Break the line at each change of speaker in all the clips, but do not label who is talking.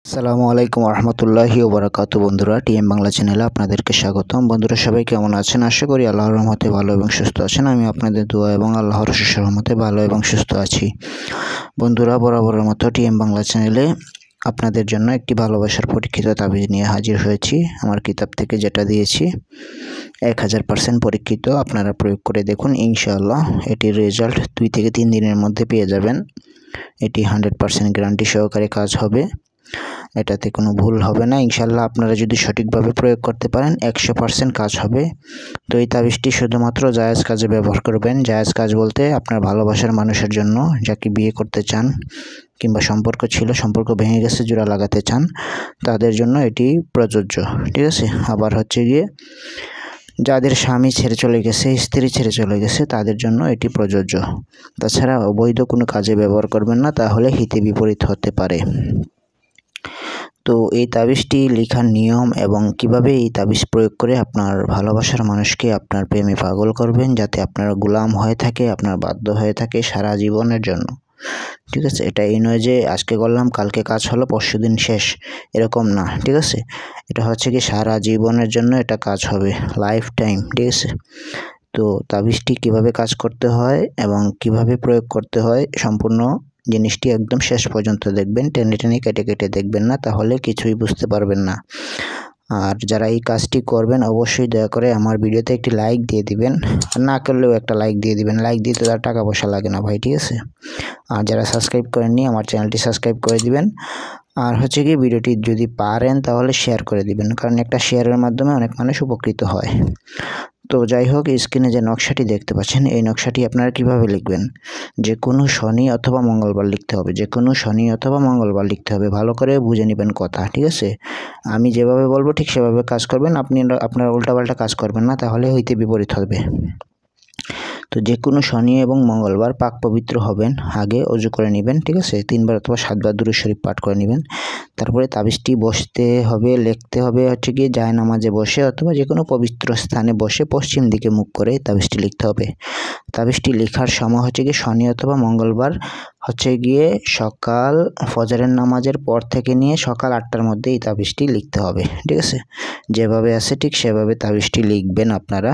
আসসালামু আলাইকুম রহমতুল্লাহি ওবরাকাতু। বন্ধুরা, টিএম বাংলা চ্যানেলে আপনাদেরকে স্বাগতম। বন্ধুরা, সবাই কেমন আছেন? আশা করি আল্লাহর রহমতে ভালো এবং সুস্থ আছেন। আমি আপনাদের দোয়া এবং আল্লাহর অশেষ রহমতে ভালো এবং সুস্থ আছি। বন্ধুরা, বরাবরের মতো টিএম বাংলা চ্যানেলে আপনাদের জন্য একটি ভালোবাসার পরীক্ষিত তাবিজ নিয়ে হাজির হয়েছি। আমার কিতাব থেকে যেটা দিয়েছি 1000% পরীক্ষিত। আপনারা প্রয়োগ করে দেখুন, ইনশাআল্লাহ এটির রেজাল্ট 2 থেকে 3 দিনের মধ্যে পেয়ে যাবেন। এটি 100% গ্যারান্টি সহকারে কাজ হবে, এটাতে কোনো ভুল হবে না। ইনশাআল্লাহ আপনারা যদি সঠিকভাবে প্রয়োগ করতে পারেন 100% কাজ হবে। তো এই তাবিজটি শুধুমাত্র জায়েজ কাজে ব্যবহার করবেন। জায়েজ কাজ বলতে আপনার ভালোবাসার মানুষের জন্য, যাকে বিয়ে করতে চান কিংবা সম্পর্ক ছিল, সম্পর্ক ভেঙে গেছে, জোড়া লাগাতে চান, তাদের জন্য এটি প্রযোজ্য। ঠিক আছে। আবার হচ্ছে গিয়ে যাদের স্বামী ছেড়ে চলে গেছে, স্ত্রী ছেড়ে চলে গেছে, তাদের জন্য এটি প্রযোজ্য। তাছাড়া অবৈধ কোনো কাজে ব্যবহার করবেন না, তাহলে হিতে বিপরীত হতে পারে। তো এই তাবিজটি লেখার নিয়ম এবং কিভাবে এই তাবিজ প্রয়োগ করে আপনার ভালোবাসার মানুষকে আপনার প্রেমে পাগল করবেন, যাতে আপনার গোলাম হয়ে থাকে, আপনার বাধ্য হয়ে থাকে সারা জীবনের জন্য। ঠিক আছে। এটা এই নয় যে আজকে করলাম কালকে কাজ হলো পরশুদিন শেষ, এরকম না। ঠিক আছে। এটা হচ্ছে কি সারা জীবনের জন্য এটা কাজ হবে, লাইফ টাইম। ঠিক আছে। তো তাবিজটি কিভাবে কাজ করতে হয় এবং কিভাবে প্রয়োগ করতে হয়, সম্পূর্ণ জিনিসটি একদম শেষ পর্যন্ত দেখবেন। টেনে টেনে কেটে কেটে দেখবেন না, তাহলে কিছুই বুঝতে পারবেন না। আর যারা এই কাজটি করবেন, অবশ্যই দয়া করে আমার ভিডিওতে একটি লাইক দিয়ে দিবেন, না করলেও একটা লাইক দিয়ে দিবেন। লাইক দিতে তার টাকা পয়সা লাগে না ভাই। ঠিক আছে। আর যারা সাবস্ক্রাইব করেননি, আমার চ্যানেলটি সাবস্ক্রাইব করে দিবেন। আর হচ্ছে কি, ভিডিওটি যদি পারেন তাহলে শেয়ার করে দিবেন, কারণ একটা শেয়ারের মাধ্যমে অনেক মানুষ উপকৃত হয়। তো যাই হোক, স্ক্রিনে যে নকশাটি দেখতে পাচ্ছেন, এই নকশাটি আপনারা কিভাবে লিখবেন? যে কোনো শনি অথবা মঙ্গলবার লিখতে হবে, যে কোনো শনি অথবা মঙ্গলবার লিখতে হবে। ভালো করে বুঝে নেবেন কথা। ঠিক আছে। আমি যেভাবে বলবো ঠিক সেভাবে কাজ করবেন। আপনার উল্টাপাল্টা কাজ করবেন না, তাহলে হইতে বিপরীত হবে। তো যে কোনো শনি এবং মঙ্গলবার পাক পবিত্র হবেন, আগে অজু করে নেবেন। ঠিক আছে। 3 বার অথবা 7 বার দুরূদ শরীফ পাঠ করে নেবেন। তারপরে তাবিজটি বসতে হবে, লিখতে হবে হচ্ছে গিয়ে জায়নামাজে বসে অথবা যে কোনো পবিত্র স্থানে বসে পশ্চিম দিকে মুখ করে তাবিজটি লিখতে হবে। তাবিজটি লেখার সময় হচ্ছে গিয়ে শনি অথবা মঙ্গলবার হচ্ছে গিয়ে সকাল ফজরের নামাজের পর থেকে নিয়ে সকাল 8টার মধ্যে এই তাবিজটি লিখতে হবে। ঠিক আছে। যেভাবে আছে ঠিক সেভাবে তাবিজটি লিখবেন আপনারা,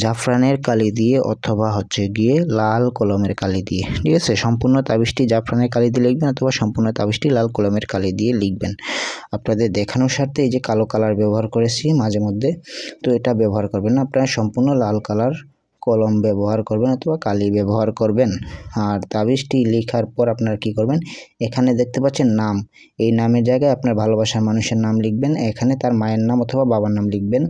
জাফরানের কালি দিয়ে অথবা হচ্ছে গিয়ে লাল কলমের কালি দিয়ে। ঠিক আছে। সম্পূর্ণ তাবিজটি জাফরানের কালি দিয়ে লিখবেন অথবা সম্পূর্ণ তাবিজটি লাল কলমের কালি দিয়ে লিখবেন। আপনাদের দেখানোর স্বার্থে এই যে কালো কালার ব্যবহার করেছি মাঝে মধ্যে, তো এটা ব্যবহার করবেন না, আপনারা সম্পূর্ণ লাল কালার কলম ব্যবহার করবেন অথবা কালি ব্যবহার করবেন। আর তাবিজটি লেখার পর আপনারা কি করবেন, এখানে দেখতে পাচ্ছেন নাম, এই নামের জায়গায় আপনার ভালোবাসার মানুষের নাম লিখবেন, এখানে তার মায়ের নাম অথবা বাবার নাম লিখবেন,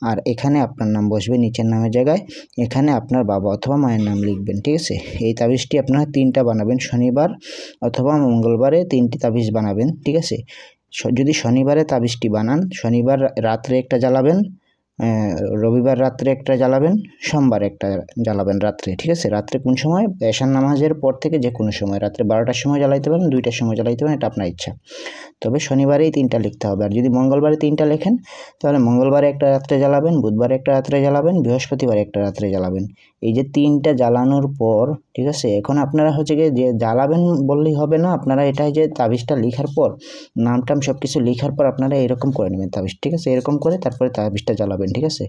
আর এখানে আপনার নাম বসবে নিচের নামের জায়গায়, এখানে আপনার বাবা অথবা মায়ের নাম লিখবেন। ঠিক আছে। এই তাবিজটি আপনারা 3টা বানাবেন, শনিবার অথবা মঙ্গলবারে 3টি তাবিজ বানাবেন। ঠিক আছে। যদি শনিবারে তাবিজটি বানান, শনিবার রাত্রে একটা জ্বালাবেন, রবিবার রাত্রে একটা জ্বালাবেন, সোমবার একটা জ্বালাবেন রাত্রে। ঠিক আছে। রাত্রে কোন সময়? এশার নামাজের পর থেকে যে কোনো সময়, রাত্রে 12টার সময় জ্বালাইতে পারেন, 2টার সময় জ্বালাইতে পারেন, এটা আপনার ইচ্ছা। তবে শনিবারেই 3টা লিখতে হবে। আর যদি মঙ্গলবারে 3টা লেখেন, তাহলে মঙ্গলবারে একটা রাত্রে জ্বালাবেন, বুধবারে একটা রাত্রে জ্বালাবেন, বৃহস্পতিবারে একটা রাত্রে জ্বালাবেন। এই যে 3টা জ্বালানোর পর, ঠিক আছে, এখন আপনারা হচ্ছে গিয়ে যে জ্বালাবেন বললেই হবে না, আপনারা এটাই যে তাবিজটা লেখার পর নাম টাম সব কিছু লেখার পর আপনারা এরকম করে নেবেন তাবিজ। ঠিক আছে। এরকম করে তারপরে তাবিজটা জ্বালাবেন। ঠিক আছে।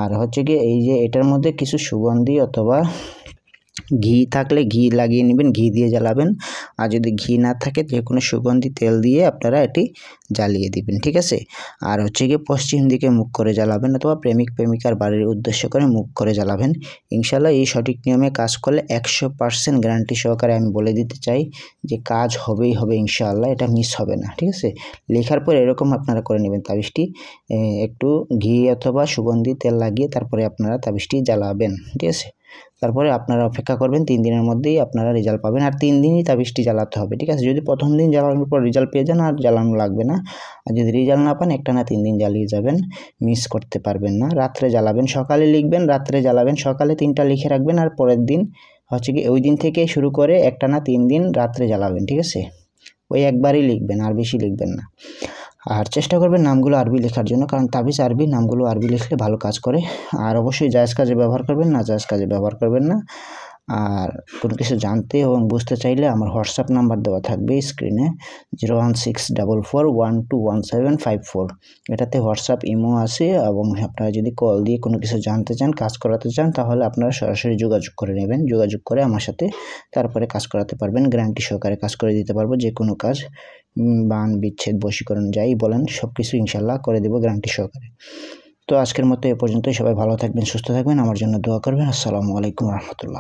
আর হচ্ছে গিয়ে এই যে এটার মধ্যে কিছু সুগন্ধি অথবা ঘি থাকলে ঘি লাগিয়ে নেবেন, ঘি দিয়ে জ্বালাবেন। আর যদি ঘি না থাকে, যে কোনো সুগন্ধি তেল দিয়ে আপনারা এটি জ্বালিয়ে দিবেন। ঠিক আছে। আর হচ্ছে গিয়ে পশ্চিম দিকে মুখ করে জ্বালাবেন অথবা প্রেমিক প্রেমিকার বাড়ির উদ্দেশ্য করে মুখ করে জ্বালাবেন। ইনশাআল্লাহ এই সঠিক নিয়মে কাজ করলে 100% গ্যারান্টি সহকারে আমি বলে দিতে চাই যে কাজ হবেই হবে ইনশাআল্লাহ, এটা মিস হবে না। ঠিক আছে। লেখার পর এরকম আপনারা করে নেবেন তাবিজটি, একটু ঘি অথবা সুগন্ধি তেল লাগিয়ে তারপরে আপনারা তাবিজটি জ্বালাবেন। ঠিক আছে। তারপরে আপনারা অপেক্ষা করবেন, 3 দিনের মধ্যেই আপনারা রেজাল্ট পাবেন। আর 3 দিনই তাবিজটি জ্বালাতে হবে। ঠিক আছে। যদি প্রথম দিন জ্বালানোর পর রেজাল্ট পেয়ে যান, আর জ্বালানো লাগবে না। আর যদি রেজাল্ট না পান, একটানা 3 দিন জ্বালিয়ে যাবেন, মিস করতে পারবেন না। রাত্রে জ্বালাবেন, সকালে লিখবেন, রাত্রে জ্বালাবেন, সকালে 3টা লিখে রাখবেন, আর পরের দিন হচ্ছে কি ওই দিন থেকে শুরু করে একটানা 3 দিন রাত্রে জ্বালাবেন। ঠিক আছে। ওই একবারই লিখবেন, আর বেশি লিখবেন না। আর চেষ্টা করবেন নামগুলো আরবি লেখার জন্য, কারণ তাবিজ আরবি, নামগুলো আরবি লিখলে ভালো কাজ করে। আর অবশ্যই জায়েজ কাজে ব্যবহার করবেন, না জায়েজ কাজে ব্যবহার করবেন না। আর কোনো কিছু জানতে এবং বুঝতে চাইলে আমার হোয়াটসঅ্যাপ নাম্বার দেওয়া থাকবে স্ক্রিনে 01644121754। এটাতে হোয়াটসঅ্যাপ ইমো আছে এবং আপনারা যদি কল দিয়ে কোনো কিছু জানতে চান, কাজ করাতে চান, তাহলে আপনারা সরাসরি যোগাযোগ করে নেবেন। যোগাযোগ করে আমার সাথে তারপরে কাজ করাতে পারবেন। গ্যারান্টি সহকারে কাজ করে দিতে পারবো। যে কোনো কাজ, বান, বিচ্ছেদ, বশীকরণ যাই বলেন সব কিছু ইনশাল্লাহ করে দেবো গ্যারান্টি সহকারে। তো আজকের মতো এ পর্যন্তই। সবাই ভালো থাকবেন, সুস্থ থাকবেন, আমার জন্য দোয়া করবেন। আসসালামু আলাইকুম রহমতুল্লাহ।